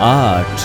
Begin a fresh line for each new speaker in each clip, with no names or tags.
8।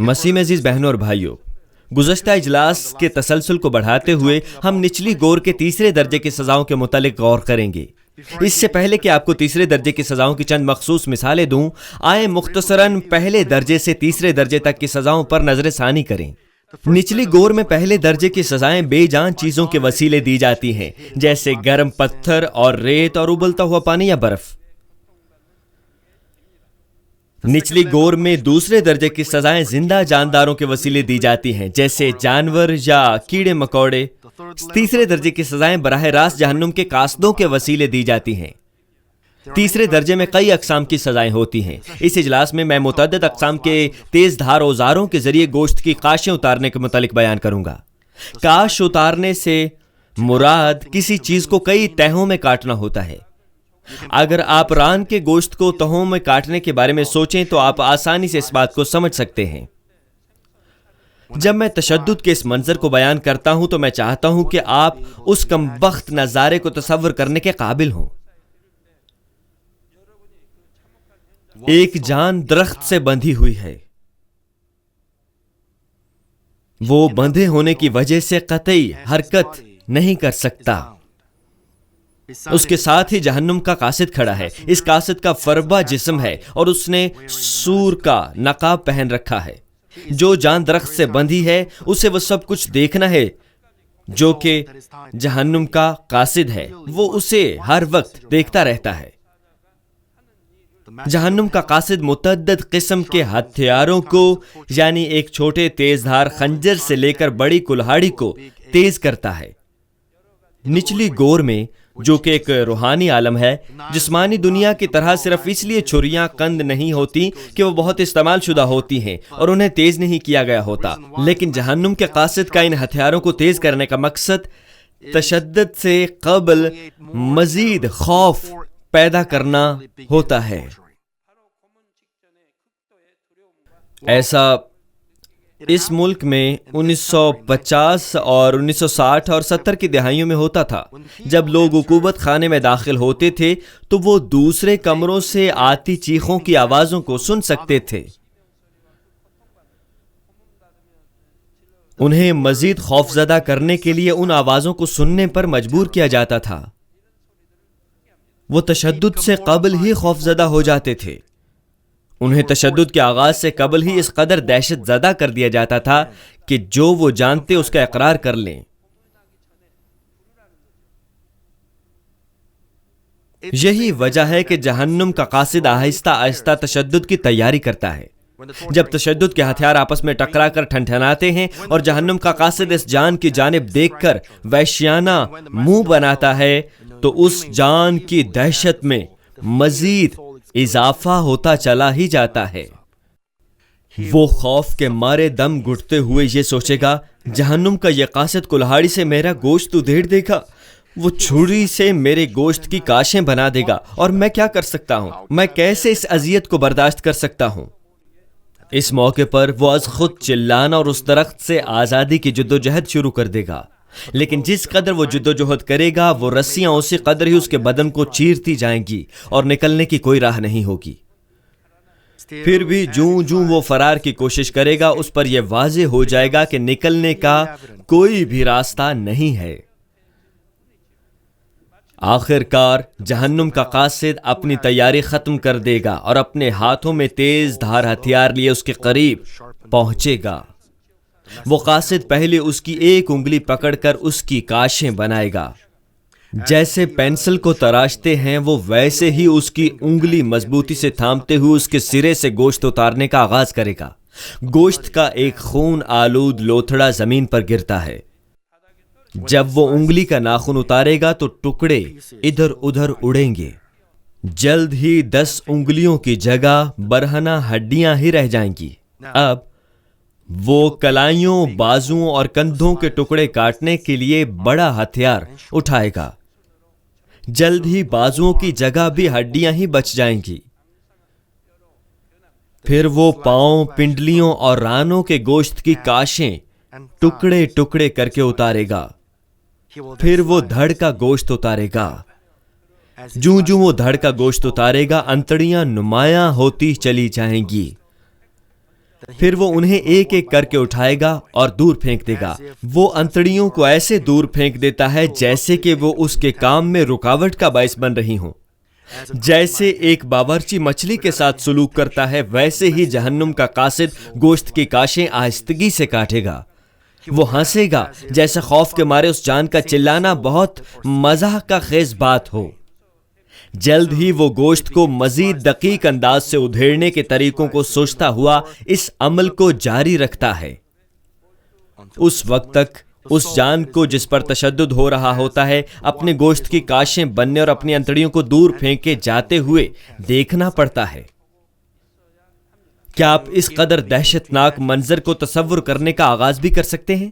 مسیح میں عزیز بہنوں اور بھائیوں، گزشتہ اجلاس کے تسلسل کو بڑھاتے ہوئے ہم نچلی گور کے تیسرے درجے کی سزاؤں کے متعلق غور کریں گے۔ اس سے پہلے کہ آپ کو تیسرے درجے کی سزاؤں کی چند مخصوص مثالیں دوں، آئیں مختصراً پہلے درجے سے تیسرے درجے تک کی سزاؤں پر نظر ثانی کریں۔ نچلی گور میں پہلے درجے کی سزائیں بے جان چیزوں کے وسیلے دی جاتی ہیں، جیسے گرم پتھر اور ریت اور ابلتا ہوا پانی یا برف۔ نچلی گور میں دوسرے درجے کی سزائیں زندہ جانداروں کے وسیلے دی جاتی ہیں، جیسے جانور یا کیڑے مکوڑے۔ تیسرے درجے کی سزائیں براہ راست جہنم کے قاصدوں کے وسیلے دی جاتی ہیں۔ تیسرے درجے میں کئی اقسام کی سزائیں ہوتی ہیں۔ اس اجلاس میں متعدد اقسام کے تیز دھار اوزاروں کے ذریعے گوشت کی قاشیں اتارنے کے متعلق بیان کروں گا۔ قاش اتارنے سے مراد کسی چیز کو کئی تہوں میں کاٹنا ہوتا ہے۔ اگر آپ ران کے گوشت کو تہوں میں کاٹنے کے بارے میں سوچیں تو آپ آسانی سے اس بات کو سمجھ سکتے ہیں۔ جب میں تشدد کے اس منظر کو بیان کرتا ہوں تو میں چاہتا ہوں کہ آپ اس کمبخت نظارے کو تصور کرنے کے قابل ہوں۔ ایک جان درخت سے بندھی ہوئی ہے، وہ بندھے ہونے کی وجہ سے قطعی حرکت نہیں کر سکتا۔ اس کے ساتھ ہی جہنم کا قاصد کھڑا ہے۔ اس قاصد کا فربہ جسم ہے اور اس نے سور کا نقاب پہن رکھا ہے۔ جو جان درخت سے بندھی ہے اسے وہ سب کچھ دیکھنا ہے جو کہ جہنم کا قاصد ہے، وہ اسے ہر وقت دیکھتا رہتا ہے۔ جہنم کا قاصد متعدد قسم کے ہتھیاروں کو، یعنی ایک چھوٹے تیز دھار خنجر سے لے کر بڑی کلہاڑی کو تیز کرتا ہے۔ نچلی گور میں، جو کہ ایک روحانی عالم ہے، جسمانی دنیا کی طرح صرف اس لیے چھریاں کند نہیں ہوتی کہ وہ بہت استعمال شدہ ہوتی ہیں اور انہیں تیز نہیں کیا گیا ہوتا، لیکن جہنم کے قاصد کا ان ہتھیاروں کو تیز کرنے کا مقصد تشدد سے قبل مزید خوف پیدا کرنا ہوتا ہے۔ ایسا اس ملک میں 1950 اور 1960 اور 70 کی دہائیوں میں ہوتا تھا۔ جب لوگ عقوبت خانے میں داخل ہوتے تھے تو وہ دوسرے کمروں سے آتی چیخوں کی آوازوں کو سن سکتے تھے۔ انہیں مزید خوفزدہ کرنے کے لیے ان آوازوں کو سننے پر مجبور کیا جاتا تھا۔ وہ تشدد سے قبل ہی خوفزدہ ہو جاتے تھے۔ انہیں تشدد کے آغاز سے قبل ہی اس قدر دہشت زدہ کر دیا جاتا تھا کہ جو وہ جانتے اس کا اقرار کر لیں۔ یہی وجہ ہے کہ جہنم کا قاصد آہستہ آہستہ تشدد کی تیاری کرتا ہے۔ جب تشدد کے ہتھیار آپس میں ٹکرا کر ٹھنٹھناتے ہیں اور جہنم کا قاصد اس جان کی جانب دیکھ کر وحشیانہ منہ بناتا ہے تو اس جان کی دہشت میں مزید اضافہ ہوتا چلا ہی جاتا ہے۔ وہ خوف کے مارے دم گھٹتے ہوئے یہ سوچے گا، جہنم کا یہ قاصد کلہاڑی سے میرا گوشت ادھیڑ دے گا، وہ چھری سے میرے گوشت کی کاشیں بنا دے گا، اور میں کیا کر سکتا ہوں؟ میں کیسے اس اذیت کو برداشت کر سکتا ہوں؟ اس موقع پر وہ از خود چلانا اور اس درخت سے آزادی کی جدوجہد شروع کر دے گا، لیکن جس قدر وہ جدوجہد کرے گا وہ رسیاں اسی قدر ہی اس کے بدن کو چیرتی جائیں گی اور نکلنے کی کوئی راہ نہیں ہوگی۔ پھر بھی جوں جوں وہ فرار کی کوشش کرے گا اس پر یہ واضح ہو جائے گا کہ نکلنے کا کوئی بھی راستہ نہیں ہے۔ آخر کار جہنم کا قاصد اپنی تیاری ختم کر دے گا اور اپنے ہاتھوں میں تیز دھار ہتھیار لیے اس کے قریب پہنچے گا۔ وہ قاصد پہلے اس کی ایک انگلی پکڑ کر اس کی کاشیں بنائے گا۔ جیسے پینسل کو تراشتے ہیں وہ ویسے ہی اس کی انگلی مضبوطی سے تھامتے ہوئے اس کے سرے سے گوشت اتارنے کا آغاز کرے گا۔ گوشت کا ایک خون آلود لوتھڑا زمین پر گرتا ہے۔ جب وہ انگلی کا ناخن اتارے گا تو ٹکڑے ادھر ادھر اڑیں گے۔ جلد ہی 10 انگلیوں کی جگہ برہنہ ہڈیاں ہی رہ جائیں گی۔ اب وہ کلائیوں، بازوں اور کندھوں کے ٹکڑے کاٹنے کے لیے بڑا ہتھیار اٹھائے گا۔ جلد ہی بازوؤں کی جگہ بھی ہڈیاں ہی بچ جائیں گی۔ پھر وہ پاؤں، پنڈلیوں اور رانوں کے گوشت کی کاشیں ٹکڑے ٹکڑے کر کے اتارے گا۔ پھر وہ دھڑ کا گوشت اتارے گا۔ جوں جوں وہ دھڑ کا گوشت اتارے گا انتڑیاں نمایاں ہوتی چلی جائیں گی۔ پھر وہ انہیں ایک ایک کر کے اٹھائے گا اور دور پھینک دے گا۔ وہ انتڑیوں کو ایسے دور پھینک دیتا ہے جیسے کہ وہ اس کے کام میں رکاوٹ کا باعث بن رہی ہوں۔ جیسے ایک باورچی مچھلی کے ساتھ سلوک کرتا ہے، ویسے ہی جہنم کا قاصد گوشت کی کاشیں آہستگی سے کاٹے گا۔ وہ ہنسے گا جیسے خوف کے مارے اس جان کا چلانا بہت مزاح کا خیز بات ہو۔ جلد ہی وہ گوشت کو مزید دقیق انداز سے ادھیڑنے کے طریقوں کو سوچتا ہوا اس عمل کو جاری رکھتا ہے۔ اس وقت تک اس جان کو جس پر تشدد ہو رہا ہوتا ہے اپنے گوشت کی کاشیں بننے اور اپنی انتڑیوں کو دور پھینکے جاتے ہوئے دیکھنا پڑتا ہے۔ کیا آپ اس قدر دہشت ناک منظر کو تصور کرنے کا آغاز بھی کر سکتے ہیں؟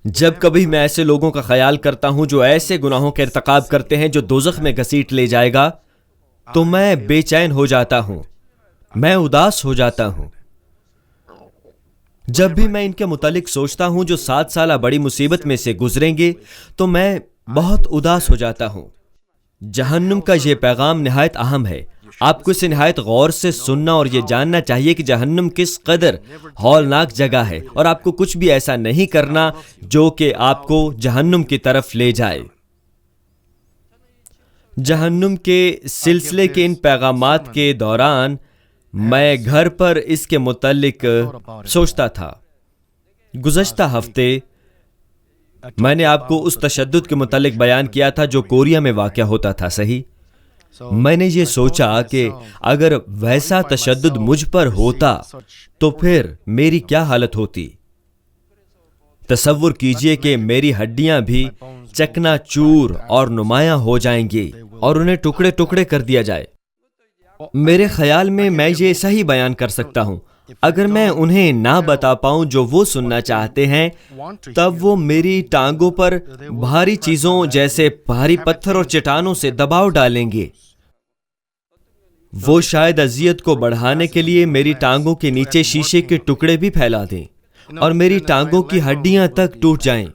جب کبھی میں ایسے لوگوں کا خیال کرتا ہوں جو ایسے گناہوں کا ارتکاب کرتے ہیں جو دوزخ میں گھسیٹ لے جائے گا، تو میں بے چین ہو جاتا ہوں، میں اداس ہو جاتا ہوں۔ جب بھی میں ان کے متعلق سوچتا ہوں جو 7 سالہ بڑی مصیبت میں سے گزریں گے تو میں بہت اداس ہو جاتا ہوں۔ جہنم کا یہ پیغام نہایت اہم ہے۔ آپ کو اسے نہایت غور سے سننا اور یہ جاننا چاہیے کہ جہنم کس قدر ہولناک جگہ ہے، اور آپ کو کچھ بھی ایسا نہیں کرنا جو کہ آپ کو جہنم کی طرف لے جائے۔ جہنم کے سلسلے کے ان پیغامات کے دوران میں گھر پر اس کے متعلق سوچتا تھا۔ گزشتہ ہفتے میں نے آپ کو اس تشدد کے متعلق بیان کیا تھا جو کوریا میں واقع ہوتا تھا، صحیح؟ میں نے یہ سوچا کہ اگر ویسا تشدد مجھ پر ہوتا تو پھر میری کیا حالت ہوتی۔ تصور کیجئے کہ میری ہڈیاں بھی چکنا چور اور نمایاں ہو جائیں گی اور انہیں ٹکڑے ٹکڑے کر دیا جائے۔ میرے خیال میں یہ صحیح بیان کر سکتا ہوں۔ اگر میں انہیں نہ بتا پاؤں جو وہ سننا چاہتے ہیں، تب وہ میری ٹانگوں پر بھاری چیزوں جیسے بھاری پتھر اور چٹانوں سے دباؤ ڈالیں گے۔ وہ شاید اذیت کو بڑھانے کے لیے میری ٹانگوں کے نیچے شیشے کے ٹکڑے بھی پھیلا دیں اور میری ٹانگوں کی ہڈیاں تک ٹوٹ جائیں۔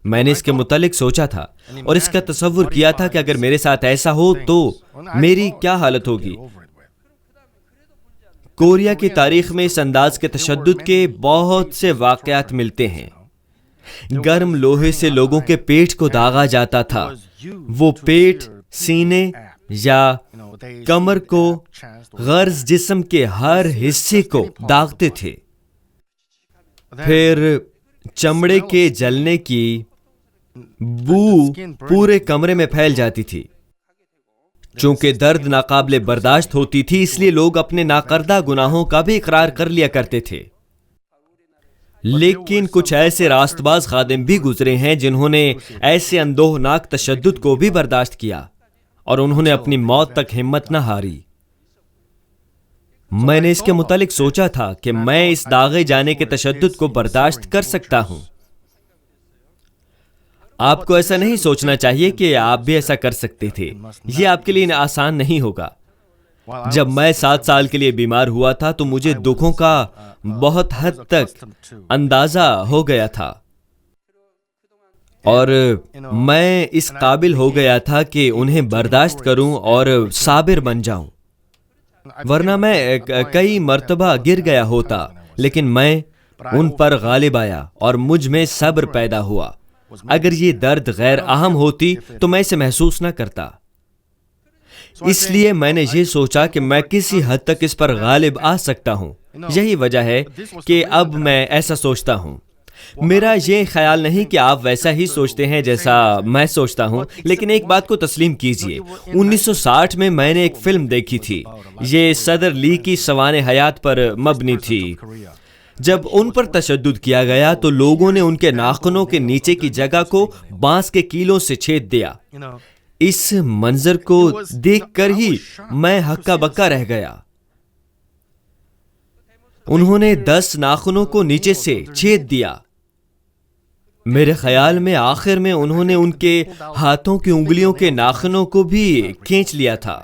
میں نے اس کے متعلق سوچا تھا اور اس کا تصور کیا تھا کہ اگر میرے ساتھ ایسا ہو تو میری کیا حالت ہوگی۔ کوریا کی تاریخ میں اس انداز کے تشدد کے بہت سے واقعات ملتے ہیں۔ گرم لوہے سے لوگوں کے پیٹ کو داغا جاتا تھا۔ وہ پیٹ، سینے یا کمر کو غرض جسم کے ہر حصے کو داغتے تھے۔ پھر چمڑے کے جلنے کی بو پورے کمرے میں پھیل جاتی تھی۔ چونکہ درد ناقابل برداشت ہوتی تھی، اس لیے لوگ اپنے ناکردہ گناہوں کا بھی اقرار کر لیا کرتے تھے۔ لیکن کچھ ایسے راست باز خادم بھی گزرے ہیں جنہوں نے ایسے اندوہناک تشدد کو بھی برداشت کیا اور انہوں نے اپنی موت تک ہمت نہ ہاری۔ میں نے اس کے متعلق سوچا تھا کہ میں اس داغے جانے کے تشدد کو برداشت کر سکتا ہوں۔ آپ کو ایسا نہیں سوچنا چاہیے کہ آپ بھی ایسا کر سکتے تھے۔ یہ آپ کے لیے آسان نہیں ہوگا۔ جب میں 7 سال کے لیے بیمار ہوا تھا تو مجھے دکھوں کا بہت حد تک اندازہ ہو گیا تھا اور میں اس قابل ہو گیا تھا کہ انہیں برداشت کروں اور صابر بن جاؤں، ورنہ میں کئی مرتبہ گر گیا ہوتا، لیکن میں ان پر غالب آیا اور مجھ میں صبر پیدا ہوا۔ اگر یہ درد غیر اہم ہوتی تو میں اسے محسوس نہ کرتا۔ اس لیے میں نے یہ سوچا کہ میں کسی حد تک اس پر غالب آ سکتا ہوں۔ یہی وجہ ہے کہ اب میں ایسا سوچتا ہوں۔ میرا یہ خیال نہیں کہ آپ ویسا ہی سوچتے ہیں جیسا میں سوچتا ہوں، لیکن ایک بات کو تسلیم کیجئے۔ 1960 میں نے ایک فلم دیکھی تھی۔ یہ صدر لی کی سوانح حیات پر مبنی تھی۔ جب ان پر تشدد کیا گیا تو لوگوں نے ان کے ناخنوں کے نیچے کی جگہ کو بانس کے کیلوں سے چھید دیا۔ اس منظر کو دیکھ کر ہی میں ہکا بکا رہ گیا۔ انہوں نے 10 ناخنوں کو نیچے سے چھید دیا۔ میرے خیال میں آخر میں انہوں نے ان کے ہاتھوں کی انگلیوں کے ناخنوں کو بھی کھینچ لیا تھا۔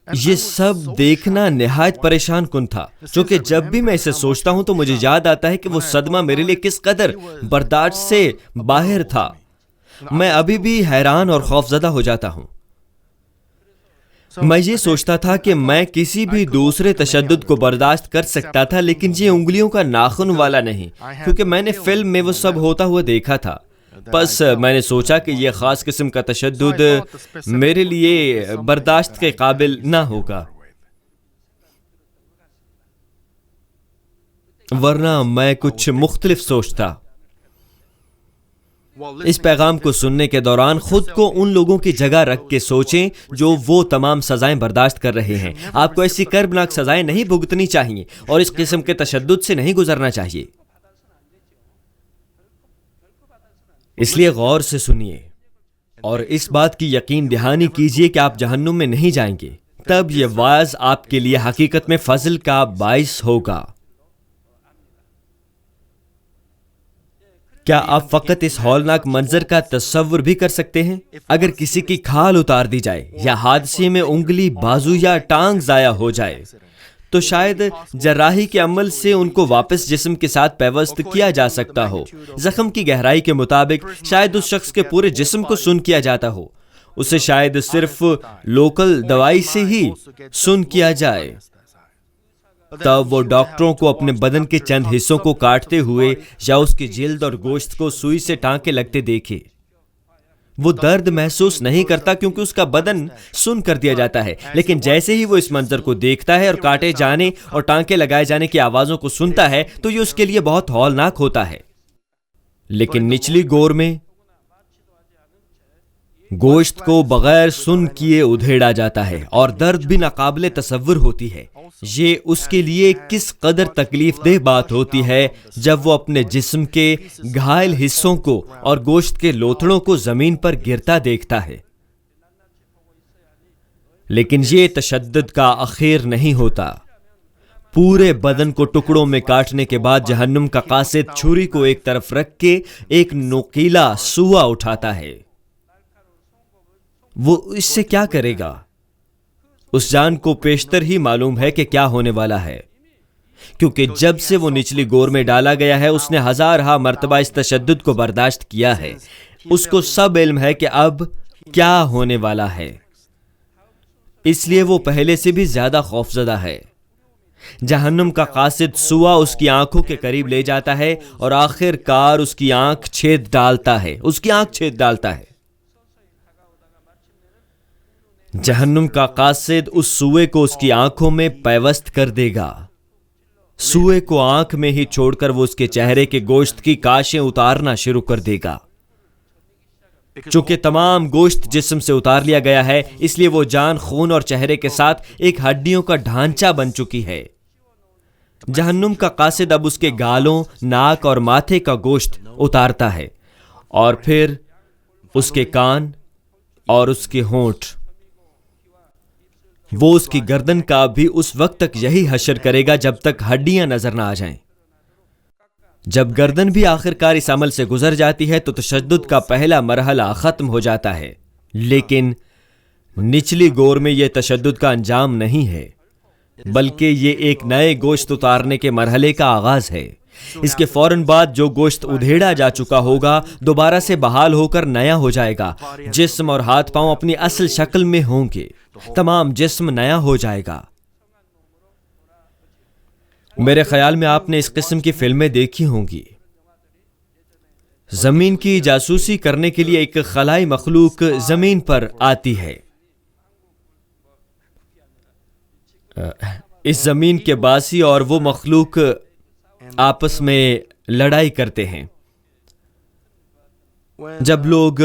یہ سب دیکھنا نہایت پریشان کن تھا، چونکہ جب بھی میں اسے سوچتا ہوں تو مجھے یاد آتا ہے کہ وہ صدمہ میرے لیے کس قدر برداشت سے باہر تھا۔ میں ابھی بھی حیران اور خوفزدہ ہو جاتا ہوں۔ میں یہ سوچتا تھا کہ میں کسی بھی دوسرے تشدد کو برداشت کر سکتا تھا، لیکن یہ انگلیوں کا ناخن والا نہیں، کیونکہ میں نے فلم میں وہ سب ہوتا ہوا دیکھا تھا۔ بس میں نے سوچا کہ یہ خاص قسم کا تشدد میرے لیے برداشت کے قابل نہ ہوگا، ورنہ میں کچھ مختلف سوچتا۔ اس پیغام کو سننے کے دوران خود کو ان لوگوں کی جگہ رکھ کے سوچیں جو وہ تمام سزائیں برداشت کر رہے ہیں۔ آپ کو ایسی کربناک سزائیں نہیں بھگتنی چاہیے اور اس قسم کے تشدد سے نہیں گزرنا چاہیے۔ اس لیے غور سے سنیے اور اس بات کی یقین دہانی کیجیے کہ آپ جہنم میں نہیں جائیں گے، تب یہ وعظ آپ کے لیے حقیقت میں فضل کا باعث ہوگا۔ کیا آپ فقط اس ہولناک منظر کا تصور بھی کر سکتے ہیں؟ اگر کسی کی کھال اتار دی جائے یا حادثے میں انگلی، بازو یا ٹانگ ضائع ہو جائے تو شاید جراحی کے عمل سے ان کو واپس جسم کے ساتھ پیوست کیا جا سکتا ہو۔ زخم کی گہرائی کے مطابق شاید اس شخص کے پورے جسم کو سن کیا جاتا ہو، اسے شاید صرف لوکل دوائی سے ہی سن کیا جائے۔ تب وہ ڈاکٹروں کو اپنے بدن کے چند حصوں کو کاٹتے ہوئے یا اس کی جلد اور گوشت کو سوئی سے ٹانکے لگتے دیکھے۔ وہ درد محسوس نہیں کرتا کیونکہ اس کا بدن سن کر دیا جاتا ہے، لیکن جیسے ہی وہ اس منظر کو دیکھتا ہے اور کاٹے جانے اور ٹانکے لگائے جانے کی آوازوں کو سنتا ہے تو یہ اس کے لیے بہت ہولناک ہوتا ہے۔ لیکن نچلی گور میں گوشت کو بغیر سن کیے ادھیڑا جاتا ہے اور درد بھی ناقابل تصور ہوتی ہے۔ یہ اس کے لیے کس قدر تکلیف دہ بات ہوتی ہے جب وہ اپنے جسم کے گھائل حصوں کو اور گوشت کے لوتھڑوں کو زمین پر گرتا دیکھتا ہے۔ لیکن یہ تشدد کا اخیر نہیں ہوتا۔ پورے بدن کو ٹکڑوں میں کاٹنے کے بعد جہنم کا قاصد چھری کو ایک طرف رکھ کے ایک نوکیلا سوا اٹھاتا ہے۔ وہ اس سے کیا کرے گا؟ اس جان کو پیشتر ہی معلوم ہے کہ کیا ہونے والا ہے، کیونکہ جب سے وہ نچلی گور میں ڈالا گیا ہے اس نے ہزارہا مرتبہ اس تشدد کو برداشت کیا ہے۔ اس کو سب علم ہے کہ اب کیا ہونے والا ہے، اس لیے وہ پہلے سے بھی زیادہ خوفزدہ ہے۔ جہنم کا قاصد سوا اس کی آنکھوں کے قریب لے جاتا ہے اور آخر کار اس کی آنکھ چھید ڈالتا ہے۔ جہنم کا قاصد اس سوئے کو اس کی آنکھوں میں پیوست کر دے گا۔ سوئے کو آنکھ میں ہی چھوڑ کر وہ اس کے چہرے کے گوشت کی کاشیں اتارنا شروع کر دے گا۔ چونکہ تمام گوشت جسم سے اتار لیا گیا ہے، اس لیے وہ جان خون اور چہرے کے ساتھ ایک ہڈیوں کا ڈھانچہ بن چکی ہے۔ جہنم کا قاصد اب اس کے گالوں، ناک اور ماتھے کا گوشت اتارتا ہے اور پھر اس کے کان اور اس کے ہونٹ۔ وہ اس کی گردن کا بھی اس وقت تک یہی حشر کرے گا جب تک ہڈیاں نظر نہ آ جائیں۔ جب گردن بھی آخرکار اس عمل سے گزر جاتی ہے تو تشدد کا پہلا مرحلہ ختم ہو جاتا ہے۔ لیکن نچلی گور میں یہ تشدد کا انجام نہیں ہے، بلکہ یہ ایک نئے گوشت اتارنے کے مرحلے کا آغاز ہے۔ اس کے فوراً بعد جو گوشت ادھیڑا جا چکا ہوگا دوبارہ سے بحال ہو کر نیا ہو جائے گا۔ جسم اور ہاتھ پاؤں اپنی اصل شکل میں ہوں گے، تمام جسم نیا ہو جائے گا۔ میرے خیال میں آپ نے اس قسم کی فلمیں دیکھی ہوں گی۔ زمین کی جاسوسی کرنے کے لیے ایک خلائی مخلوق زمین پر آتی ہے۔ اس زمین کے باسی اور وہ مخلوق آپس میں لڑائی کرتے ہیں۔ جب لوگ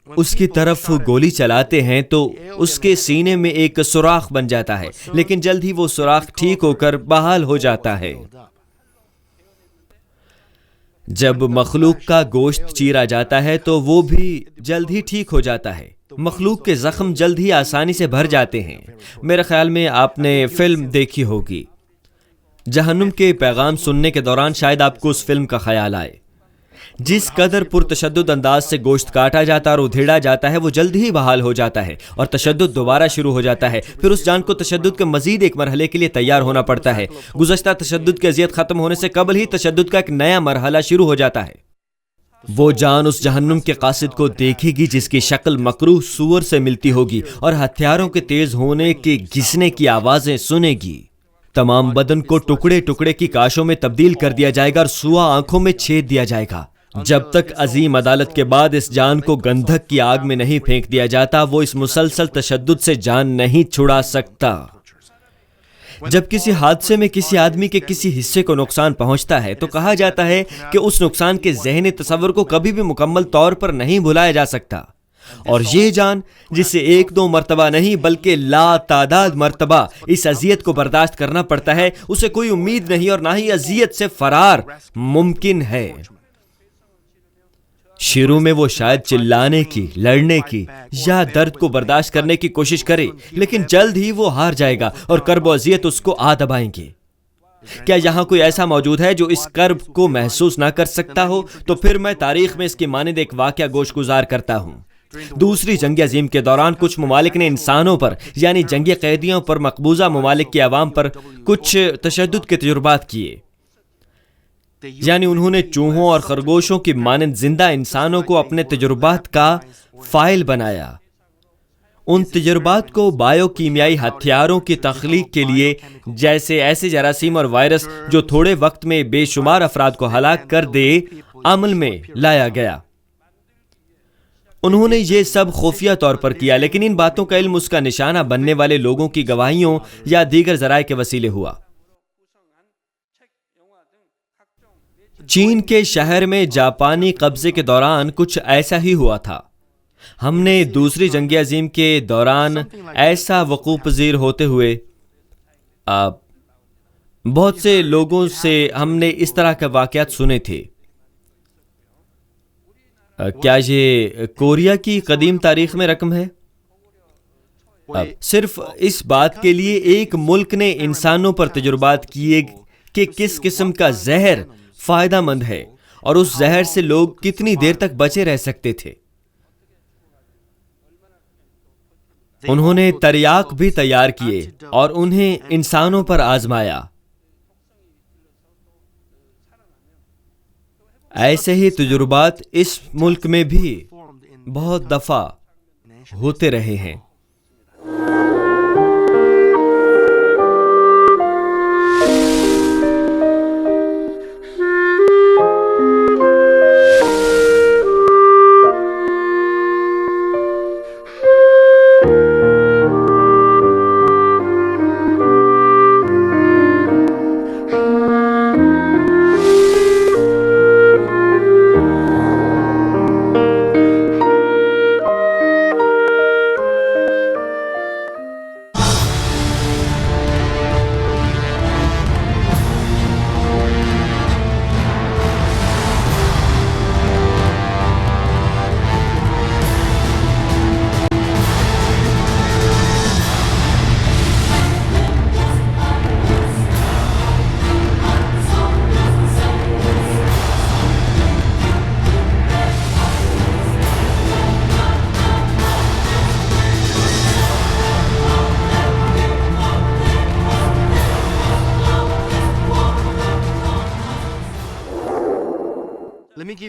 اس کی طرف گولی چلاتے ہیں تو اس کے سینے میں ایک سوراخ بن جاتا ہے، لیکن جلد ہی وہ سوراخ ٹھیک ہو کر بحال ہو جاتا ہے۔ جب مخلوق کا گوشت چیرا جاتا ہے تو وہ بھی جلد ہی ٹھیک ہو جاتا ہے۔ مخلوق کے زخم جلد ہی آسانی سے بھر جاتے ہیں۔ میرے خیال میں آپ نے فلم دیکھی ہوگی۔ جہنم کے پیغام سننے کے دوران شاید آپ کو اس فلم کا خیال آئے۔ جس قدر پرتشدد انداز سے گوشت کاٹا جاتا اور ادھیڑا جاتا ہے وہ جلد ہی بحال ہو جاتا ہے اور تشدد دوبارہ شروع ہو جاتا ہے۔ پھر اس جان کو تشدد کے مزید ایک مرحلے کے لیے تیار ہونا پڑتا ہے۔ گزشتہ تشدد کی اذیت ختم ہونے سے قبل ہی تشدد کا ایک نیا مرحلہ شروع ہو جاتا ہے۔ وہ جان اس جہنم کے قاصد کو دیکھے گی جس کی شکل مکروہ سور سے ملتی ہوگی اور ہتھیاروں کے تیز ہونے کے گھسنے کی آوازیں سنے گی۔ تمام بدن کو ٹکڑے ٹکڑے کی کاشوں میں تبدیل کر دیا جائے گا اور سوا آنکھوں میں چھید دیا جائے گا۔ جب تک عظیم عدالت کے بعد اس جان کو گندھک کی آگ میں نہیں پھینک دیا جاتا، وہ اس مسلسل تشدد سے جان نہیں چھڑا سکتا۔ جب کسی حادثے میں کسی آدمی کے کسی حصے کو نقصان پہنچتا ہے تو کہا جاتا ہے کہ اس نقصان کے ذہنی تصور کو کبھی بھی مکمل طور پر نہیں بھلایا جا سکتا، اور یہ جان جسے ایک دو مرتبہ نہیں بلکہ لا تعداد مرتبہ اس اذیت کو برداشت کرنا پڑتا ہے، اسے کوئی امید نہیں اور نہ ہی اذیت سے فرار ممکن ہے۔ شروع میں وہ شاید چلانے کی، لڑنے کی یا درد کو برداشت کرنے کی کوشش کرے، لیکن جلد ہی وہ ہار جائے گا اور کرب و اذیت اس کو آ دبائیں گے۔ کیا یہاں کوئی ایسا موجود ہے جو اس کرب کو محسوس نہ کر سکتا ہو؟ تو پھر میں تاریخ میں اس کی مانند ایک واقعہ گوش گزار کرتا ہوں۔ دوسری جنگ عظیم کے دوران کچھ ممالک نے انسانوں پر یعنی جنگی قیدیوں پر مقبوضہ ممالک کی عوام پر کچھ تشدد کے تجربات کیے، یعنی انہوں نے چوہوں اور خرگوشوں کی مانند زندہ انسانوں کو اپنے تجربات کا فائل بنایا۔ ان تجربات کو بائیو کیمیائی ہتھیاروں کی تخلیق کے لیے، جیسے ایسے جراثیم اور وائرس جو تھوڑے وقت میں بے شمار افراد کو ہلاک کر دے، عمل میں لایا گیا۔ انہوں نے یہ سب خفیہ طور پر کیا، لیکن ان باتوں کا علم اس کا نشانہ بننے والے لوگوں کی گواہیوں یا دیگر ذرائع کے وسیلے ہوا۔ چین کے شہر میں جاپانی قبضے کے دوران کچھ ایسا ہی ہوا تھا۔ ہم نے دوسری جنگ عظیم کے دوران ایسا وقوع پذیر ہوتے ہوئے بہت سے لوگوں سے ہم نے اس طرح کے واقعات سنے تھے۔ کیا یہ کوریا کی قدیم تاریخ میں رقم ہے؟ صرف اس بات کے لیے ایک ملک نے انسانوں پر تجربات کیے کہ کس قسم کا زہر فائدہ مند ہے اور اس زہر سے لوگ کتنی دیر تک بچے رہ سکتے تھے۔ انہوں نے تریاک بھی تیار کیے اور انہیں انسانوں پر آزمایا۔ ایسے ہی تجربات اس ملک میں بھی بہت دفعہ ہوتے رہے ہیں۔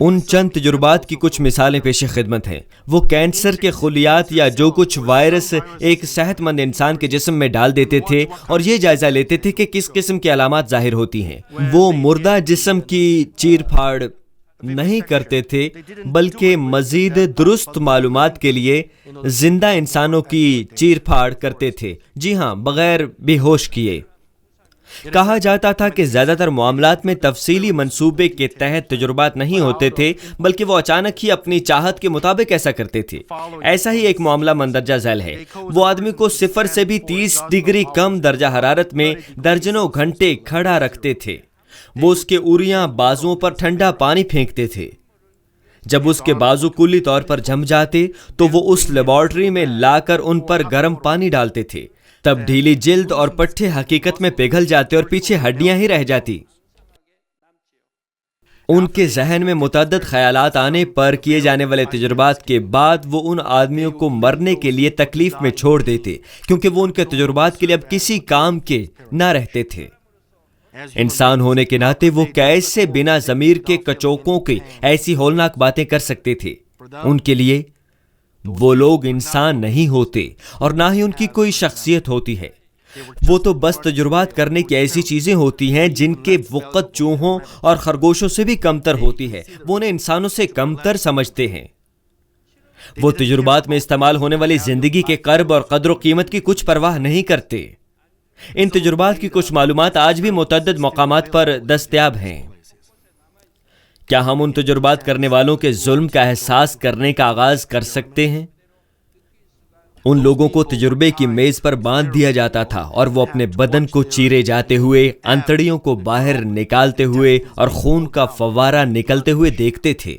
ان چند تجربات کی کچھ مثالیں پیش خدمت ہیں۔ وہ کینسر کے خلیات یا جو کچھ وائرس ایک صحت مند انسان کے جسم میں ڈال دیتے تھے اور یہ جائزہ لیتے تھے کہ کس قسم کی علامات ظاہر ہوتی ہیں۔ وہ مردہ جسم کی چیر پھاڑ نہیں کرتے تھے، بلکہ مزید درست معلومات کے لیے زندہ انسانوں کی چیر پھاڑ کرتے تھے، جی ہاں، بغیر بے ہوش کیے۔ کہا جاتا تھا کہ زیادہ تر معاملات میں تفصیلی منصوبے کے تحت تجربات نہیں ہوتے تھے، بلکہ وہ اچانک ہی اپنی چاہت کے مطابق ایسا کرتے تھے۔ ایسا ہی ایک معاملہ مندرجہ ذیل ہے۔ وہ آدمی کو 0 سے بھی 30 ڈگری کم درجہ حرارت میں درجنوں گھنٹے کھڑا رکھتے تھے۔ وہ اس کے اوریاں بازوؤں پر ٹھنڈا پانی پھینکتے تھے۔ جب اس کے بازو کلی طور پر جم جاتے تو وہ اس لیبارٹری میں لا کر ان پر گرم پانی ڈالتے تھے۔ تب ڈھیلی جلد اور پٹھے حقیقت میں پگھل جاتے اور پیچھے ہڈیاں ہی رہ جاتی۔ ان کے ذہن میں متعدد خیالات آنے پر کیے جانے والے تجربات کے بعد وہ ان آدمیوں کو مرنے کے لیے تکلیف میں چھوڑ دیتے، کیونکہ وہ ان کے تجربات کے لیے اب کسی کام کے نہ رہتے تھے۔ انسان ہونے کے ناطے وہ کیسے بنا ضمیر کے کچوکوں کے ایسی ہولناک باتیں کر سکتے تھے؟ ان کے لیے وہ لوگ انسان نہیں ہوتے اور نہ ہی ان کی کوئی شخصیت ہوتی ہے. وہ تو بس تجربات کرنے کی ایسی چیزیں ہوتی ہیں جن کے وقت چوہوں اور خرگوشوں سے بھی کمتر ہوتی ہے. وہ انہیں انسانوں سے کمتر سمجھتے ہیں. وہ تجربات میں استعمال ہونے والی زندگی کے قرب اور قدر و قیمت کی کچھ پرواہ نہیں کرتے. ان تجربات کی کچھ معلومات آج بھی متعدد مقامات پر دستیاب ہیں. کیا ہم ان تجربات کرنے والوں کے ظلم کا احساس کرنے کا آغاز کر سکتے ہیں؟ ان لوگوں کو تجربے کی میز پر باندھ دیا جاتا تھا اور وہ اپنے بدن کو چیرے جاتے ہوئے، انتڑیوں کو باہر نکالتے ہوئے اور خون کا فوارہ نکلتے ہوئے دیکھتے تھے.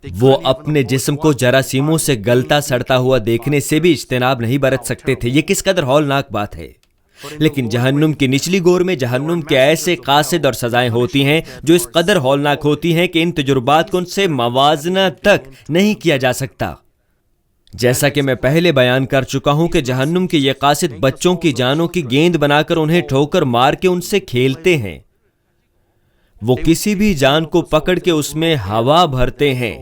وہ اپنے جسم کو جراثیموں سے گلتا سڑتا ہوا دیکھنے سے بھی اجتناب نہیں برت سکتے تھے. یہ کس قدر ہولناک بات ہے. لیکن جہنم کی نچلی گور میں جہنم کے ایسے قاصد اور سزائیں ہوتی ہیں جو اس قدر ہولناک ہوتی ہیں کہ ان تجربات کو ان سے موازنہ تک نہیں کیا جا سکتا. جیسا کہ میں پہلے بیان کر چکا ہوں کہ جہنم کے یہ قاصد بچوں کی جانوں کی گیند بنا کر انہیں ٹھوکر مار کے ان سے کھیلتے ہیں. وہ کسی بھی جان کو پکڑ کے اس میں ہوا بھرتے ہیں.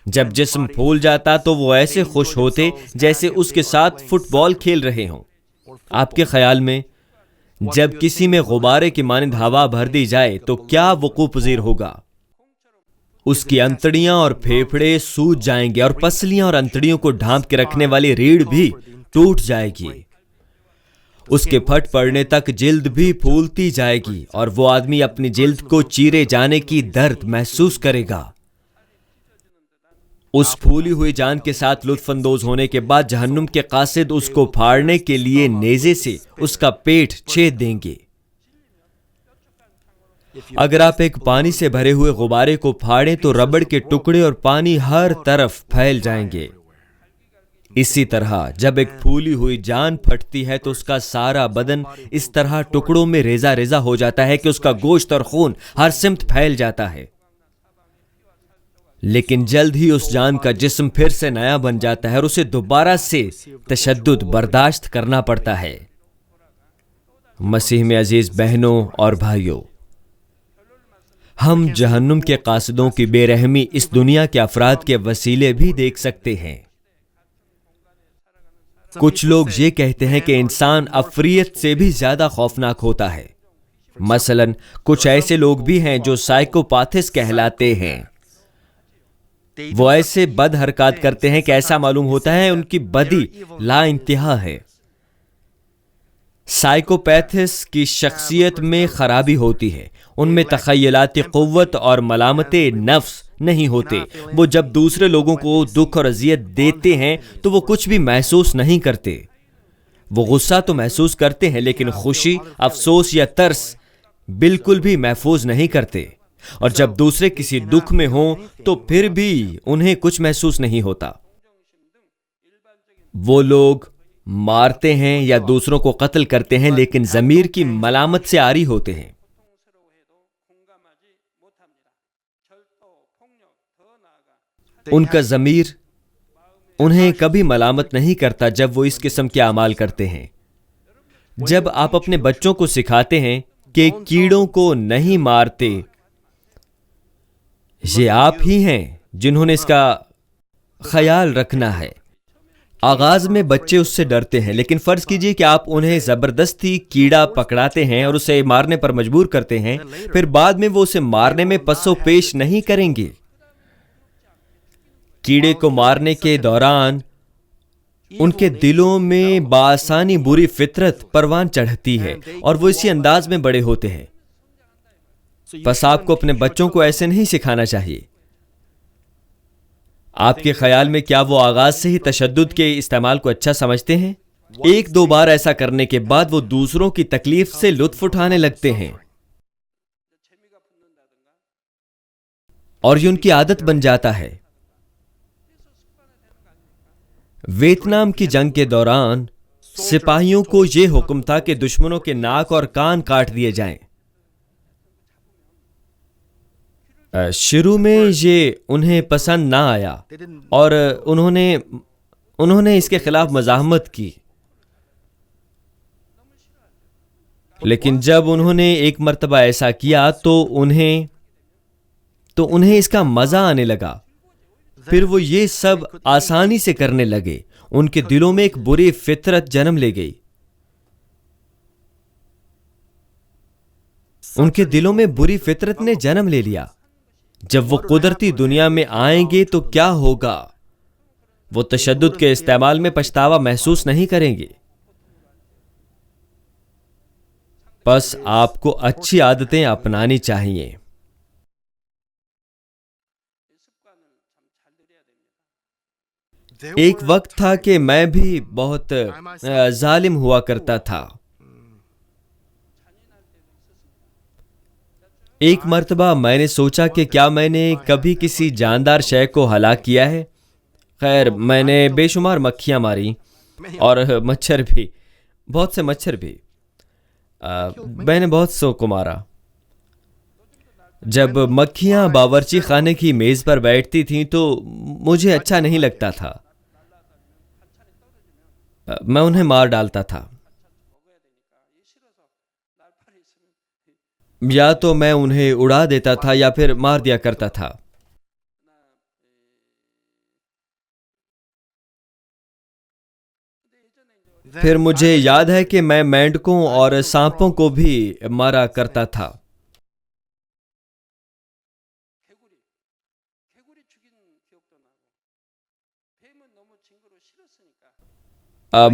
جب جسم پھول جاتا تو وہ ایسے خوش ہوتے جیسے اس کے ساتھ فٹ بال کھیل رہے ہوں. آپ کے خیال میں جب کسی میں غبارے کی مانند ہوا بھر دی جائے تو کیا وقوع پذیر ہوگا؟ اس کی انتڑیاں اور پھیپھڑے سوج جائیں گے اور پسلیاں اور انتڑیوں کو ڈھانپ کے رکھنے والی ریڑھ بھی ٹوٹ جائے گی. اس کے پھٹ پڑنے تک جلد بھی پھولتی جائے گی اور وہ آدمی اپنی جلد کو چیرے جانے کی درد محسوس کرے گا. اس پھولی ہوئی جان کے ساتھ لطف اندوز ہونے کے بعد جہنم کے قاصد اس کو پھاڑنے کے لیے نیزے سے اس کا پیٹ چھید دیں گے. اگر آپ ایک پانی سے بھرے ہوئے غبارے کو پھاڑیں تو ربڑ کے ٹکڑے اور پانی ہر طرف پھیل جائیں گے. اسی طرح جب ایک پھولی ہوئی جان پھٹتی ہے تو اس کا سارا بدن اس طرح ٹکڑوں میں ریزہ ریزہ ہو جاتا ہے کہ اس کا گوشت اور خون ہر سمت پھیل جاتا ہے. لیکن جلد ہی اس جان کا جسم پھر سے نیا بن جاتا ہے اور اسے دوبارہ سے تشدد برداشت کرنا پڑتا ہے. مسیح میں عزیز بہنوں اور بھائیوں، ہم جہنم کے قاصدوں کی بے رحمی اس دنیا کے افراد کے وسیلے بھی دیکھ سکتے ہیں. کچھ لوگ یہ کہتے ہیں کہ انسان عفریت سے بھی زیادہ خوفناک ہوتا ہے. مثلاً کچھ ایسے لوگ بھی ہیں جو سائیکوپاتھس کہلاتے ہیں. وہ ایسے بد حرکات کرتے ہیں کہ ایسا معلوم ہوتا ہے ان کی بدی لا انتہا ہے. سائیکوپیتھس کی شخصیت میں خرابی ہوتی ہے. ان میں تخیلاتی قوت اور ملامت نفس نہیں ہوتے. وہ جب دوسرے لوگوں کو دکھ اور اذیت دیتے ہیں تو وہ کچھ بھی محسوس نہیں کرتے. وہ غصہ تو محسوس کرتے ہیں لیکن خوشی، افسوس یا ترس بالکل بھی محفوظ نہیں کرتے. اور جب دوسرے کسی دکھ میں ہوں تو پھر بھی انہیں کچھ محسوس نہیں ہوتا. وہ لوگ مارتے ہیں یا دوسروں کو قتل کرتے ہیں لیکن ضمیر کی ملامت سے عاری ہوتے ہیں. ان کا ضمیر انہیں کبھی ملامت نہیں کرتا جب وہ اس قسم کے اعمال کرتے ہیں. جب آپ اپنے بچوں کو سکھاتے ہیں کہ کیڑوں کو نہیں مارتے، یہ آپ ہی ہیں جنہوں نے اس کا خیال رکھنا ہے. آغاز میں بچے اس سے ڈرتے ہیں لیکن فرض کیجئے کہ آپ انہیں زبردستی کیڑا پکڑاتے ہیں اور اسے مارنے پر مجبور کرتے ہیں، پھر بعد میں وہ اسے مارنے میں پس و پیش نہیں کریں گے. کیڑے کو مارنے کے دوران ان کے دلوں میں بآسانی بری فطرت پروان چڑھتی ہے اور وہ اسی انداز میں بڑے ہوتے ہیں. بس آپ کو اپنے بچوں کو ایسے نہیں سکھانا چاہیے. آپ کے خیال میں کیا وہ آغاز سے ہی تشدد کے استعمال کو اچھا سمجھتے ہیں؟ ایک دو بار ایسا کرنے کے بعد وہ دوسروں کی تکلیف سے لطف اٹھانے لگتے ہیں اور یہ ان کی عادت بن جاتا ہے. ویتنام کی جنگ کے دوران سپاہیوں کو یہ حکم تھا کہ دشمنوں کے ناک اور کان کاٹ دیے جائیں. شروع میں یہ انہیں پسند نہ آیا اور انہوں نے اس کے خلاف مزاحمت کی. لیکن جب انہوں نے ایک مرتبہ ایسا کیا تو انہیں اس کا مزہ آنے لگا. پھر وہ یہ سب آسانی سے کرنے لگے. ان کے دلوں میں ایک بری فطرت جنم لے گئی. ان کے دلوں میں بری فطرت نے جنم لے لیا. جب وہ قدرتی دنیا میں آئیں گے تو کیا ہوگا؟ وہ تشدد کے استعمال میں پچھتاوا محسوس نہیں کریں گے. بس آپ کو اچھی عادتیں اپنانی چاہیے. ایک وقت تھا کہ میں بھی بہت ظالم ہوا کرتا تھا. ایک مرتبہ میں نے سوچا کہ کیا میں نے کبھی کسی جاندار شے کو ہلاک کیا ہے؟ خیر، میں نے بے شمار مکھیاں ماری اور مچھر بھی، بہت سے مچھر بھی. میں نے بہت سو کو مارا. جب مکھیاں باورچی خانے کی میز پر بیٹھتی تھیں تو مجھے اچھا نہیں لگتا تھا. میں انہیں مار ڈالتا تھا. یا تو میں انہیں اڑا دیتا تھا یا پھر مار دیا کرتا تھا. پھر مجھے یاد ہے کہ میں مینڈکوں اور سانپوں کو بھی مارا کرتا تھا.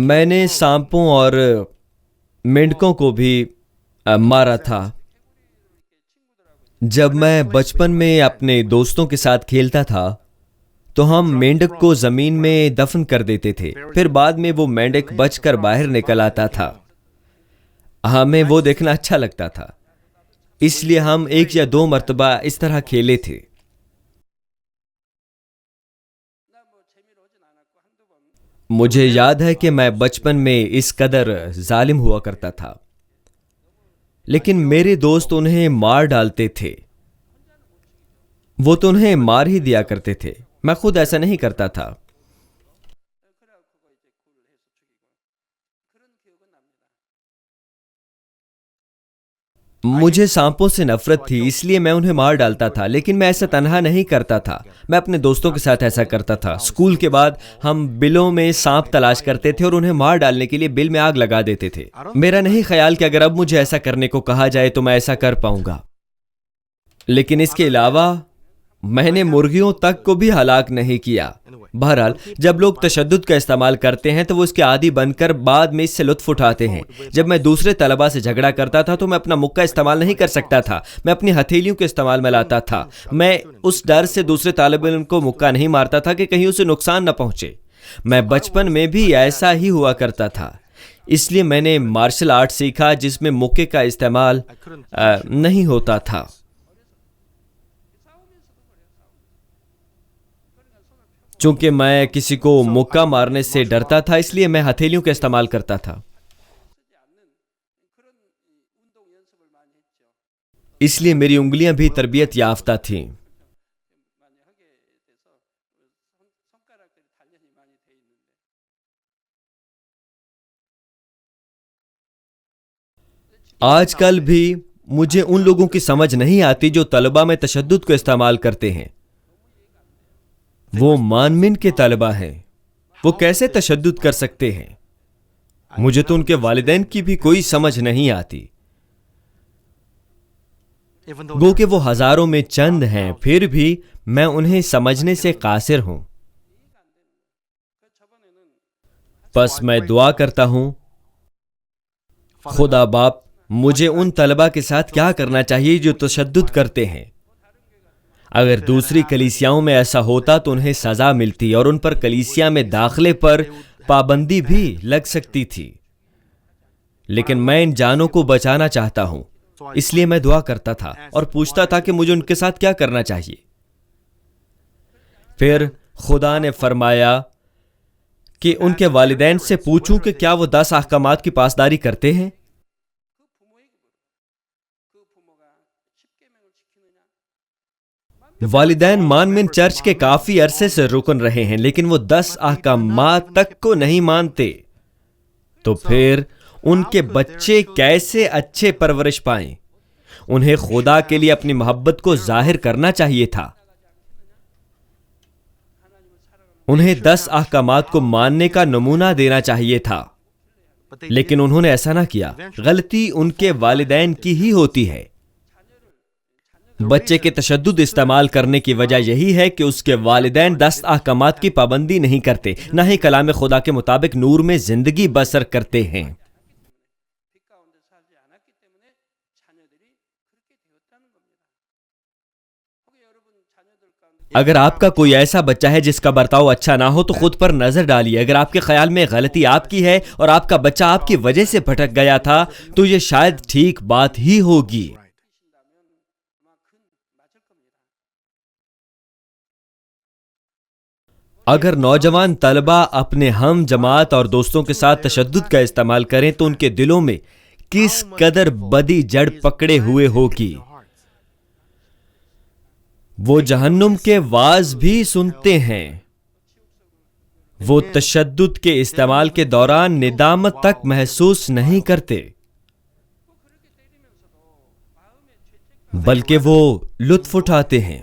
میں نے سانپوں اور مینڈکوں کو بھی مارا تھا. جب میں بچپن میں اپنے دوستوں کے ساتھ کھیلتا تھا تو ہم مینڈک کو زمین میں دفن کر دیتے تھے. پھر بعد میں وہ مینڈک بچ کر باہر نکل آتا تھا. ہمیں وہ دیکھنا اچھا لگتا تھا، اس لیے ہم 1 یا 2 مرتبہ اس طرح کھیلے تھے. مجھے یاد ہے کہ میں بچپن میں اس قدر ظالم ہوا کرتا تھا، لیکن میرے دوست انہیں مار ڈالتے تھے. وہ تو انہیں مار ہی دیا کرتے تھے. میں خود ایسا نہیں کرتا تھا. مجھے سانپوں سے نفرت تھی، اس لیے میں انہیں مار ڈالتا تھا. لیکن میں ایسا تنہا نہیں کرتا تھا، میں اپنے دوستوں کے ساتھ ایسا کرتا تھا. اسکول کے بعد ہم بلوں میں سانپ تلاش کرتے تھے اور انہیں مار ڈالنے کے لیے بل میں آگ لگا دیتے تھے. میرا نہیں خیال کہ اگر اب مجھے ایسا کرنے کو کہا جائے تو میں ایسا کر پاؤں گا. لیکن اس کے علاوہ میں نے مرغیوں تک کو بھی ہلاک نہیں کیا. بہرحال جب لوگ تشدد کا استعمال کرتے ہیں تو وہ اس کے عادی بن کر بعد میں اس سے لطف اٹھاتے ہیں. جب میں دوسرے طلباء سے جھگڑا کرتا تھا تو میں اپنا مکہ استعمال نہیں کر سکتا تھا، میں اپنی ہتھیلیوں کے استعمال میں لاتا تھا. میں اس ڈر سے دوسرے طالب علم کو مکہ نہیں مارتا تھا کہ کہیں اسے نقصان نہ پہنچے. میں بچپن میں بھی ایسا ہی ہوا کرتا تھا. اس لیے میں نے مارشل آرٹ سیکھا جس میں مکے کا استعمال نہیں ہوتا تھا. چونکہ میں کسی کو مکہ مارنے سے ڈرتا تھا اس لیے میں ہتھیلیوں کا استعمال کرتا تھا. اس لیے میری انگلیاں بھی تربیت یافتہ تھیں. آج کل بھی مجھے ان لوگوں کی سمجھ نہیں آتی جو طلبہ میں تشدد کو استعمال کرتے ہیں. وہ مانمن کے طلبہ ہیں، وہ کیسے تشدد کر سکتے ہیں؟ مجھے تو ان کے والدین کی بھی کوئی سمجھ نہیں آتی. گو کہ وہ ہزاروں میں چند ہیں، پھر بھی میں انہیں سمجھنے سے قاصر ہوں. بس میں دعا کرتا ہوں خدا باپ مجھے ان طلبہ کے ساتھ کیا کرنا چاہیے جو تشدد کرتے ہیں. اگر دوسری کلیسیاؤں میں ایسا ہوتا تو انہیں سزا ملتی اور ان پر کلیسیا میں داخلے پر پابندی بھی لگ سکتی تھی. لیکن میں ان جانوں کو بچانا چاہتا ہوں، اس لیے میں دعا کرتا تھا اور پوچھتا تھا کہ مجھے ان کے ساتھ کیا کرنا چاہیے. پھر خدا نے فرمایا کہ ان کے والدین سے پوچھوں کہ کیا وہ 10 احکامات کی پاسداری کرتے ہیں. والدین مانمن چرچ کے کافی عرصے سے رکن رہے ہیں لیکن وہ 10 احکامات تک کو نہیں مانتے. تو پھر ان کے بچے کیسے اچھے پرورش پائیں؟ انہیں خدا کے لیے اپنی محبت کو ظاہر کرنا چاہیے تھا. انہیں 10 احکامات کو ماننے کا نمونہ دینا چاہیے تھا، لیکن انہوں نے ایسا نہ کیا. غلطی ان کے والدین کی ہی ہوتی ہے. بچے کے تشدد استعمال کرنے کی وجہ یہی ہے کہ اس کے والدین 10 احکامات کی پابندی نہیں کرتے، نہ ہی کلام خدا کے مطابق نور میں زندگی بسر کرتے ہیں. اگر آپ کا کوئی ایسا بچہ ہے جس کا برتاؤ اچھا نہ ہو تو خود پر نظر ڈالیے. اگر آپ کے خیال میں غلطی آپ کی ہے اور آپ کا بچہ آپ کی وجہ سے بھٹک گیا تھا تو یہ شاید ٹھیک بات ہی ہوگی. اگر نوجوان طلبہ اپنے ہم جماعت اور دوستوں کے ساتھ تشدد کا استعمال کریں تو ان کے دلوں میں کس قدر بدی جڑ پکڑے ہوئے ہوگی. وہ جہنم کے واعظ بھی سنتے ہیں. وہ تشدد کے استعمال کے دوران ندامت تک محسوس نہیں کرتے، بلکہ وہ لطف اٹھاتے ہیں.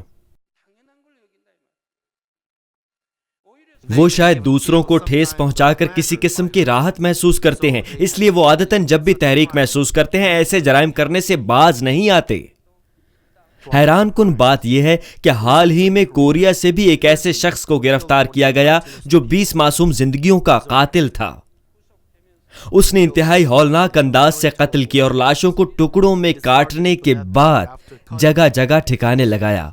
وہ شاید دوسروں کو ٹھیس پہنچا کر کسی قسم کی راحت محسوس کرتے ہیں، اس لیے وہ عادتاً جب بھی تحریک محسوس کرتے ہیں ایسے جرائم کرنے سے باز نہیں آتے. حیران کن بات یہ ہے کہ حال ہی میں کوریا سے بھی ایک ایسے شخص کو گرفتار کیا گیا جو 20 معصوم زندگیوں کا قاتل تھا. اس نے انتہائی ہولناک انداز سے قتل کیا اور لاشوں کو ٹکڑوں میں کاٹنے کے بعد جگہ جگہ ٹھکانے لگایا.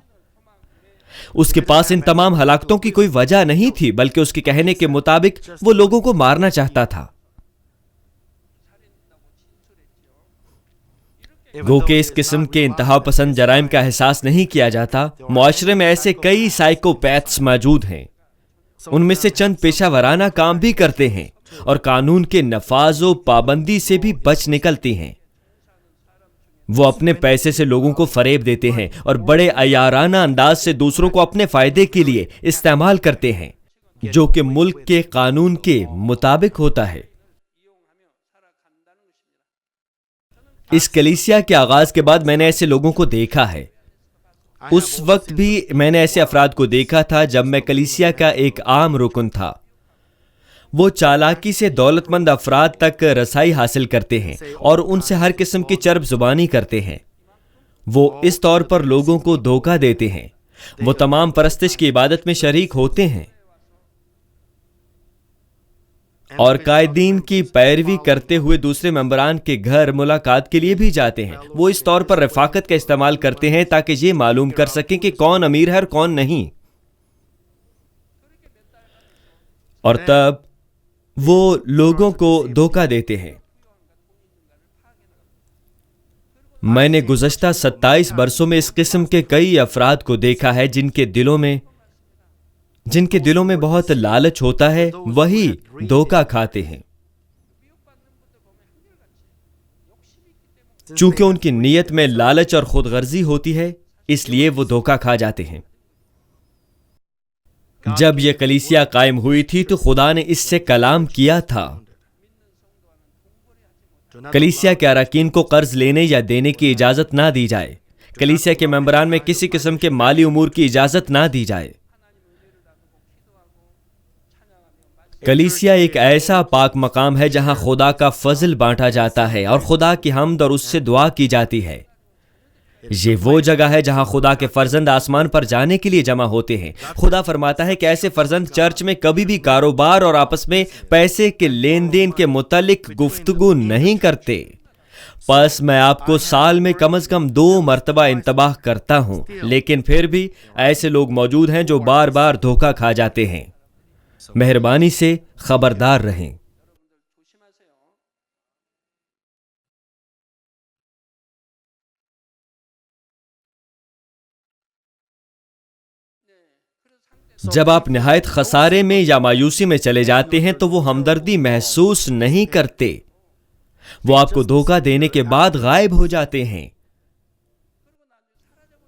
اس کے پاس ان تمام ہلاکتوں کی کوئی وجہ نہیں تھی، بلکہ اس کے کہنے کے مطابق وہ لوگوں کو مارنا چاہتا تھا. گو کہ اس قسم کے انتہا پسند جرائم کا احساس نہیں کیا جاتا. معاشرے میں ایسے کئی سائیکوپیتھس موجود ہیں. ان میں سے چند پیشہ ورانہ کام بھی کرتے ہیں اور قانون کے نفاذ و پابندی سے بھی بچ نکلتی ہیں. وہ اپنے پیسے سے لوگوں کو فریب دیتے ہیں اور بڑے عیارانہ انداز سے دوسروں کو اپنے فائدے کے لیے استعمال کرتے ہیں، جو کہ ملک کے قانون کے مطابق ہوتا ہے. اس کلیسیا کے آغاز کے بعد میں نے ایسے لوگوں کو دیکھا ہے. اس وقت بھی میں نے ایسے افراد کو دیکھا تھا جب میں کلیسیا کا ایک عام رکن تھا. وہ چالاکی سے دولت مند افراد تک رسائی حاصل کرتے ہیں اور ان سے ہر قسم کی چرب زبانی کرتے ہیں. وہ اس طور پر لوگوں کو دھوکہ دیتے ہیں. وہ تمام پرستش کی عبادت میں شریک ہوتے ہیں اور قائدین کی پیروی کرتے ہوئے دوسرے ممبران کے گھر ملاقات کے لیے بھی جاتے ہیں. وہ اس طور پر رفاقت کا استعمال کرتے ہیں تاکہ یہ معلوم کر سکیں کہ کون امیر ہے اور کون نہیں. اور تب وہ لوگوں کو دھوکہ دیتے ہیں. میں نے گزشتہ 27 برسوں میں اس قسم کے کئی افراد کو دیکھا ہے جن کے دلوں میں بہت لالچ ہوتا ہے، وہی دھوکہ کھاتے ہیں. چونکہ ان کی نیت میں لالچ اور خود غرضی ہوتی ہے، اس لیے وہ دھوکہ کھا جاتے ہیں. جب یہ کلیسیا قائم ہوئی تھی تو خدا نے اس سے کلام کیا تھا. کلیسیا کے اراکین کو قرض لینے یا دینے کی اجازت نہ دی جائے. کلیسیا کے ممبران میں کسی قسم کے مالی امور کی اجازت نہ دی جائے. کلیسیا ایک ایسا پاک مقام ہے جہاں خدا کا فضل بانٹا جاتا ہے اور خدا کی حمد اور اس سے دعا کی جاتی ہے. یہ وہ جگہ ہے جہاں خدا کے فرزند آسمان پر جانے کے لیے جمع ہوتے ہیں. خدا فرماتا ہے کہ ایسے فرزند چرچ میں کبھی بھی کاروبار اور آپس میں پیسے کے لین دین کے متعلق گفتگو نہیں کرتے. پس میں آپ کو سال میں کم از کم 2 مرتبہ انتباہ کرتا ہوں، لیکن پھر بھی ایسے لوگ موجود ہیں جو بار بار دھوکہ کھا جاتے ہیں. مہربانی سے خبردار رہیں. جب آپ نہایت خسارے میں یا مایوسی میں چلے جاتے ہیں تو وہ ہمدردی محسوس نہیں کرتے. وہ آپ کو دھوکہ دینے کے بعد غائب ہو جاتے ہیں.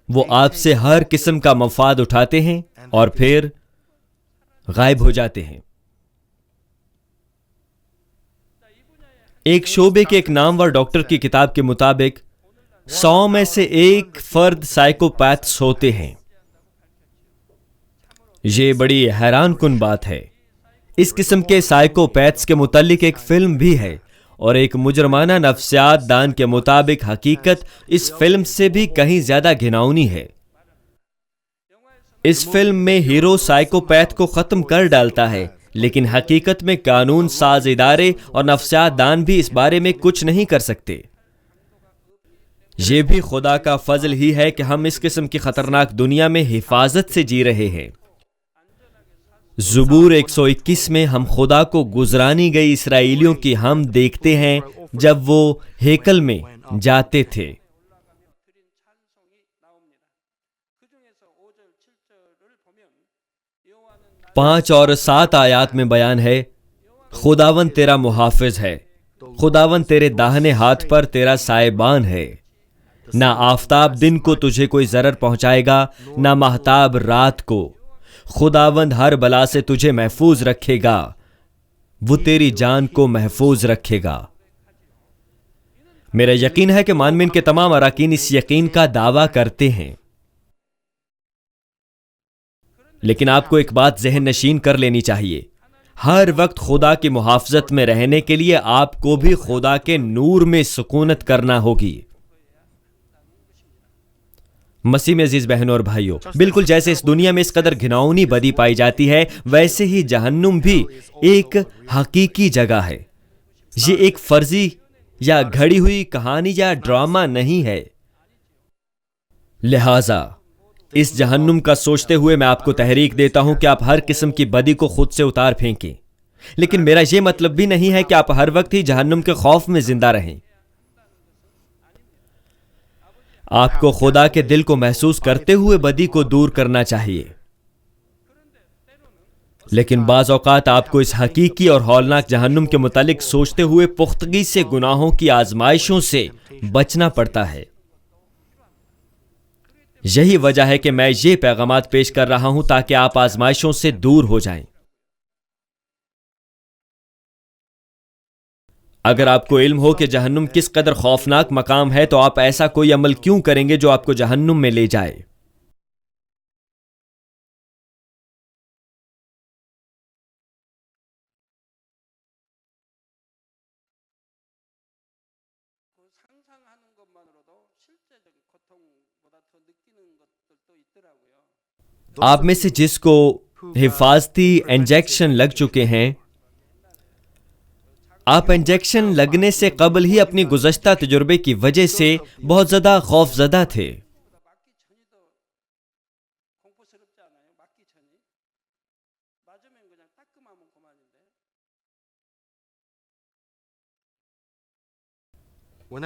وہ آپ سے ہر قسم کا مفاد اٹھاتے ہیں اور پھر غائب ہو جاتے ہیں. ایک شعبے کے ایک نامور ڈاکٹر کی کتاب کے مطابق 100 میں سے 1 فرد سائیکوپیتھس ہوتے ہیں۔ یہ بڑی حیران کن بات ہے۔ اس قسم کے سائیکوپیتھس کے متعلق ایک فلم بھی ہے، اور ایک مجرمانہ نفسیات دان کے مطابق حقیقت اس فلم سے بھی کہیں زیادہ گھناؤنی ہے۔ اس فلم میں ہیرو سائیکوپیتھ کو ختم کر ڈالتا ہے، لیکن حقیقت میں قانون ساز ادارے اور نفسیات دان بھی اس بارے میں کچھ نہیں کر سکتے۔ یہ بھی خدا کا فضل ہی ہے کہ ہم اس قسم کی خطرناک دنیا میں حفاظت سے جی رہے ہیں۔ زبور 121 میں ہم خدا کو گزرانی گئی اسرائیلیوں کی ہم دیکھتے ہیں جب وہ ہیکل میں جاتے تھے۔ 5 اور 7 آیات میں بیان ہے، خداوند تیرا محافظ ہے، خداوند تیرے داہنے ہاتھ پر تیرا سائبان ہے، نہ آفتاب دن کو تجھے کوئی ضرر پہنچائے گا، نہ مہتاب رات کو۔ خداوند ہر بلا سے تجھے محفوظ رکھے گا، وہ تیری جان کو محفوظ رکھے گا۔ میرا یقین ہے کہ مانمین کے تمام اراکین اس یقین کا دعویٰ کرتے ہیں، لیکن آپ کو ایک بات ذہن نشین کر لینی چاہیے، ہر وقت خدا کی محافظت میں رہنے کے لیے آپ کو بھی خدا کے نور میں سکونت کرنا ہوگی۔ مسیح میں عزیز بہنوں اور بھائیوں، بالکل جیسے اس دنیا میں اس قدر گھناؤنی بدی پائی جاتی ہے، ویسے ہی جہنم بھی ایک حقیقی جگہ ہے۔ یہ ایک فرضی یا گھڑی ہوئی کہانی یا ڈرامہ نہیں ہے۔ لہٰذا اس جہنم کا سوچتے ہوئے میں آپ کو تحریک دیتا ہوں کہ آپ ہر قسم کی بدی کو خود سے اتار پھینکیں، لیکن میرا یہ مطلب بھی نہیں ہے کہ آپ ہر وقت ہی جہنم کے خوف میں زندہ رہیں۔ آپ کو خدا کے دل کو محسوس کرتے ہوئے بدی کو دور کرنا چاہیے، لیکن بعض اوقات آپ کو اس حقیقی اور ہولناک جہنم کے متعلق سوچتے ہوئے پختگی سے گناہوں کی آزمائشوں سے بچنا پڑتا ہے۔ یہی وجہ ہے کہ میں یہ پیغامات پیش کر رہا ہوں تاکہ آپ آزمائشوں سے دور ہو جائیں۔ اگر آپ کو علم ہو کہ جہنم کس قدر خوفناک مقام ہے تو آپ ایسا کوئی عمل کیوں کریں گے جو آپ کو جہنم میں لے جائے؟ آپ میں سے جس کو حفاظتی انجیکشن لگ چکے ہیں، آپ انجیکشن لگنے سے قبل ہی اپنی گزشتہ تجربے کی وجہ سے بہت زیادہ خوف زدہ تھے۔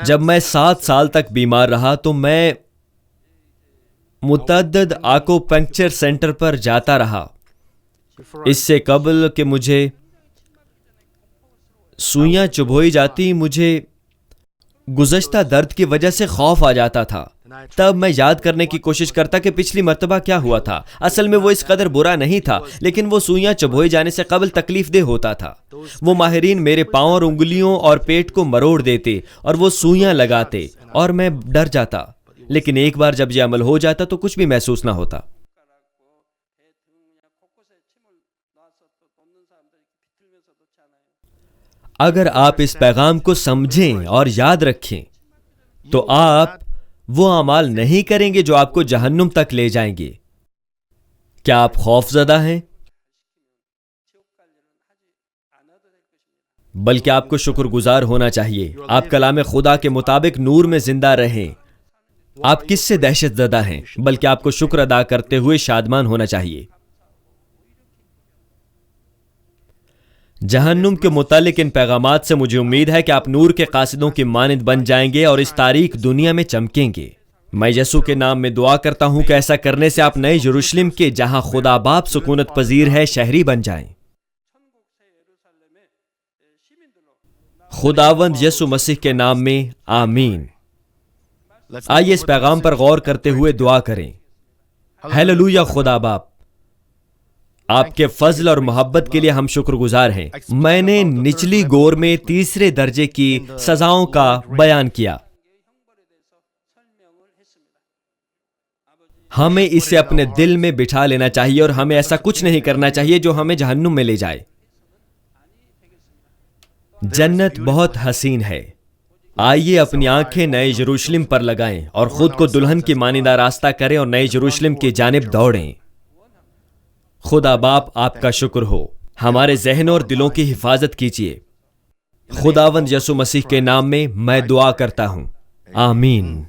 جب میں 7 سال تک بیمار رہا تو میں متعدد آکوپنکچر سینٹر پر جاتا رہا۔ اس سے قبل کہ مجھے سوئیاں چبھوئی جاتی، مجھے گزشتہ درد کی وجہ سے خوف آ جاتا تھا۔ تب میں یاد کرنے کی کوشش کرتا کہ پچھلی مرتبہ کیا ہوا تھا۔ اصل میں وہ اس قدر برا نہیں تھا، لیکن وہ سوئیاں چبھوئی جانے سے قبل تکلیف دہ ہوتا تھا۔ وہ ماہرین میرے پاؤں اور انگلیوں اور پیٹ کو مروڑ دیتے اور وہ سوئیاں لگاتے اور میں ڈر جاتا، لیکن ایک بار جب یہ عمل ہو جاتا تو کچھ بھی محسوس نہ ہوتا۔ اگر آپ اس پیغام کو سمجھیں اور یاد رکھیں تو آپ وہ اعمال نہیں کریں گے جو آپ کو جہنم تک لے جائیں گے۔ کیا آپ خوف زدہ ہیں؟ بلکہ آپ کو شکر گزار ہونا چاہیے۔ آپ کلام خدا کے مطابق نور میں زندہ رہیں۔ آپ کس سے دہشت زدہ ہیں؟ بلکہ آپ کو شکر ادا کرتے ہوئے شادمان ہونا چاہیے۔ جہنم کے متعلق ان پیغامات سے مجھے امید ہے کہ آپ نور کے قاصدوں کی مانند بن جائیں گے اور اس تاریک دنیا میں چمکیں گے۔ میں یسوع کے نام میں دعا کرتا ہوں کہ ایسا کرنے سے آپ نئے یروشلم کے، جہاں خدا باپ سکونت پذیر ہے، شہری بن جائیں۔ خداوند یسوع مسیح کے نام میں آمین۔ آئیے اس پیغام پر غور کرتے ہوئے دعا کریں۔ ہیلیلویا خدا باپ، آپ کے فضل اور محبت کے لیے ہم شکر گزار ہیں۔ میں نے نچلی گور میں تیسرے درجے کی سزاؤں کا بیان کیا۔ ہمیں اسے اپنے دل میں بٹھا لینا چاہیے اور ہمیں ایسا کچھ نہیں کرنا چاہیے جو ہمیں جہنم میں لے جائے۔ جنت بہت حسین ہے۔ آئیے اپنی آنکھیں نئے یروشلم پر لگائیں اور خود کو دلہن کی مانندہ راستہ کریں اور نئے یروشلم کی جانب دوڑیں۔ خدا باپ آپ کا شکر ہو، ہمارے ذہن اور دلوں کی حفاظت کیجیے۔ خداوند یسوع مسیح کے نام میں میں دعا کرتا ہوں، آمین۔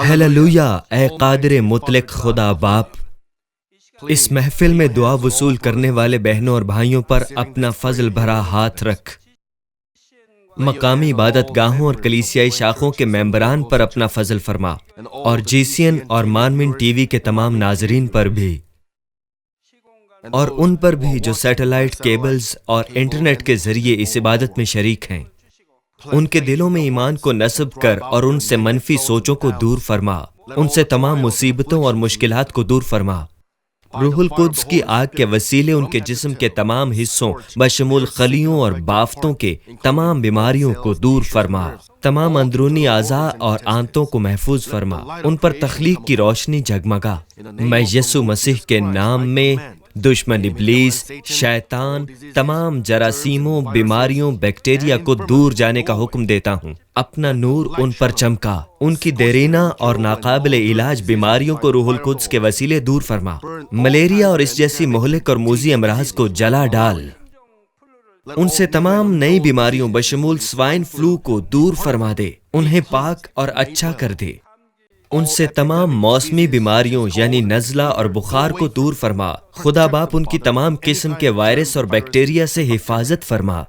ہیلیلویا اے قادر مطلق خدا باپ، اس محفل میں دعا وصول کرنے والے بہنوں اور بھائیوں پر اپنا فضل بھرا ہاتھ رکھ۔ مقامی عبادت گاہوں اور کلیسیائی شاخوں کے ممبران پر اپنا فضل فرما، اور GCN اور مانمن ٹی وی کے تمام ناظرین پر بھی، اور ان پر بھی جو سیٹلائٹ کیبلز اور انٹرنیٹ کے ذریعے اس عبادت میں شریک ہیں۔ ان کے دلوں میں ایمان کو نصب کر اور ان سے منفی سوچوں کو دور فرما، ان سے تمام مصیبتوں اور مشکلات کو دور فرما۔ روح القدس کی آگ کے وسیلے ان کے جسم کے تمام حصوں بشمول خلیوں اور بافتوں کے تمام بیماریوں کو دور فرما، تمام اندرونی اعضاء اور آنتوں کو محفوظ فرما، ان پر تخلیق کی روشنی جگمگا۔ میں یسوع مسیح کے نام میں دشمن ابلیس، شیطان، تمام جراثیموں، بیماریوں، بیکٹیریا کو دور جانے کا حکم دیتا ہوں۔ اپنا نور ان پر چمکا، ان کی دیرینہ اور ناقابل علاج بیماریوں کو روح القدس کے وسیلے دور فرما۔ ملیریا اور اس جیسی مہلک اور موذی امراض کو جلا ڈال، ان سے تمام نئی بیماریوں بشمول سوائن فلو کو دور فرما دے، انہیں پاک اور اچھا کر دے۔ ان سے تمام موسمی بیماریوں یعنی نزلہ اور بخار کو دور فرما۔ خدا باپ ان کی تمام قسم کے وائرس اور بیکٹیریا سے حفاظت فرما۔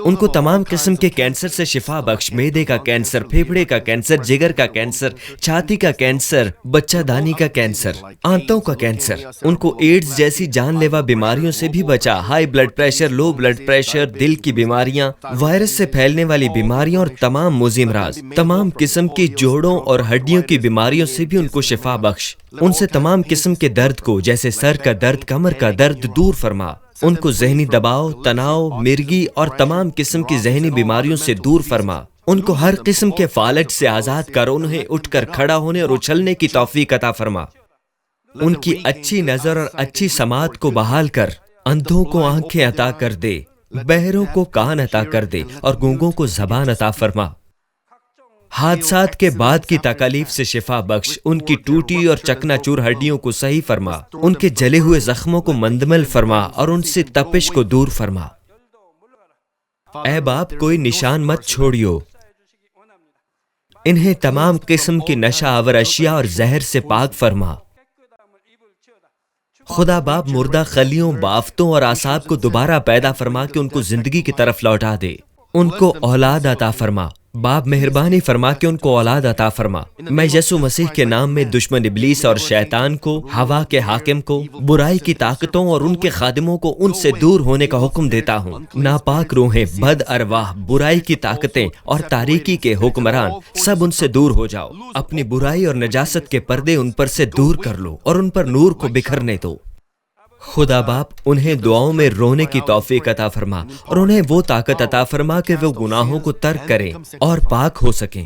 ان کو تمام قسم کے کینسر سے شفا بخش، معدے کا کینسر، پھیپھڑے کا کینسر، جگر کا کینسر، چھاتی کا کینسر، بچہ دانی کا کینسر، آنتوں کا کینسر۔ ان کو ایڈز جیسی جان لیوا بیماریوں سے بھی بچا، high blood pressure, low blood pressure, دل کی بیماریاں، وائرس سے پھیلنے والی بیماریاں اور تمام موذی امراض، تمام قسم کی جوڑوں اور ہڈیوں کی بیماریوں سے بھی ان کو شفا بخش۔ ان سے تمام قسم کے درد کو جیسے سر کا درد، کمر کا درد دور فرما۔ ان کو ذہنی دباؤ، تناؤ، مرگی اور تمام قسم کی ذہنی بیماریوں سے دور فرما۔ ان کو ہر قسم کے فالج سے آزاد کر، انہیں اٹھ کر کھڑا ہونے اور اچھلنے کی توفیق عطا فرما۔ ان کی اچھی نظر اور اچھی سماعت کو بحال کر، اندھوں کو آنکھیں عطا کر دے، بہروں کو کان عطا کر دے اور گونگوں کو زبان عطا فرما۔ حادثات کے بعد کی تکالیف سے شفا بخش، ان کی ٹوٹی اور چکنا چور ہڈیوں کو صحیح فرما، ان کے جلے ہوئے زخموں کو مندمل فرما اور ان سے تپش کو دور فرما۔ اے باپ، کوئی نشان مت چھوڑیو، انہیں تمام قسم کی نشہ آور اشیاء اور زہر سے پاک فرما۔ خدا باپ، مردہ خلیوں، بافتوں اور اعصاب کو دوبارہ پیدا فرما کہ ان کو زندگی کی طرف لوٹا دے۔ ان کو اولاد عطا فرما۔ باپ، مہربانی فرما کہ ان کو اولاد عطا فرما۔ میں یسوع مسیح کے نام میں دشمن ابلیس اور شیطان کو، ہوا کے حاکم کو، برائی کی طاقتوں اور ان کے خادموں کو ان سے دور ہونے کا حکم دیتا ہوں۔ ناپاک روحیں، بد ارواح، برائی کی طاقتیں اور تاریکی کے حکمران، سب ان سے دور ہو جاؤ۔ اپنی برائی اور نجاست کے پردے ان پر سے دور کر لو اور ان پر نور کو بکھرنے دو۔ خدا باپ، انہیں دعاؤں میں رونے کی توفیق عطا فرما اور انہیں وہ طاقت عطا فرما کہ وہ گناہوں کو ترک کریں اور پاک ہو سکیں۔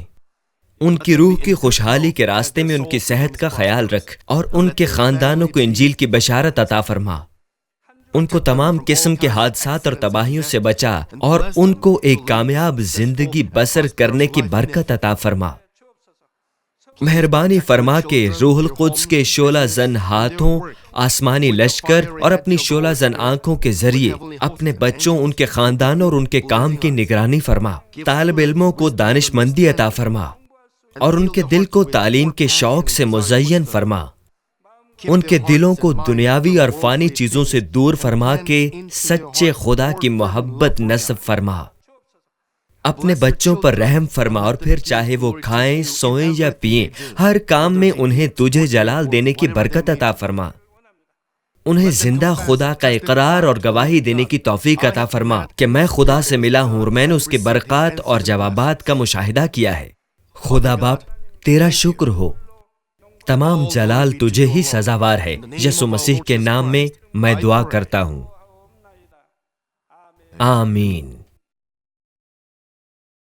ان کی روح کی خوشحالی کے راستے میں ان کی صحت کا خیال رکھ اور ان کے خاندانوں کو انجیل کی بشارت عطا فرما۔ ان کو تمام قسم کے حادثات اور تباہیوں سے بچا اور ان کو ایک کامیاب زندگی بسر کرنے کی برکت عطا فرما۔ مہربانی فرما کہ روح القدس کے شعلہ زن ہاتھوں، آسمانی لشکر اور اپنی شعلہ زن آنکھوں کے ذریعے اپنے بچوں، ان کے خاندانوں اور ان کے کام کی نگرانی فرما۔ طالب علموں کو دانش مندی عطا فرما اور ان کے دل کو تعلیم کے شوق سے مزین فرما۔ ان کے دلوں کو دنیاوی اور فانی چیزوں سے دور فرما کے سچے خدا کی محبت نصب فرما۔ اپنے بچوں پر رحم فرما اور پھر چاہے وہ کھائیں، سوئیں یا پیئیں، ہر کام میں انہیں تجھے جلال دینے کی برکت عطا فرما۔ انہیں زندہ خدا کا اقرار اور گواہی دینے کی توفیق عطا فرما کہ میں خدا سے ملا ہوں اور میں نے اس کے برکات اور جوابات کا مشاہدہ کیا ہے۔ خدا باپ تیرا شکر ہو، تمام جلال تجھے ہی سزاوار ہے۔ یسوع مسیح کے نام میں میں دعا کرتا ہوں، آمین۔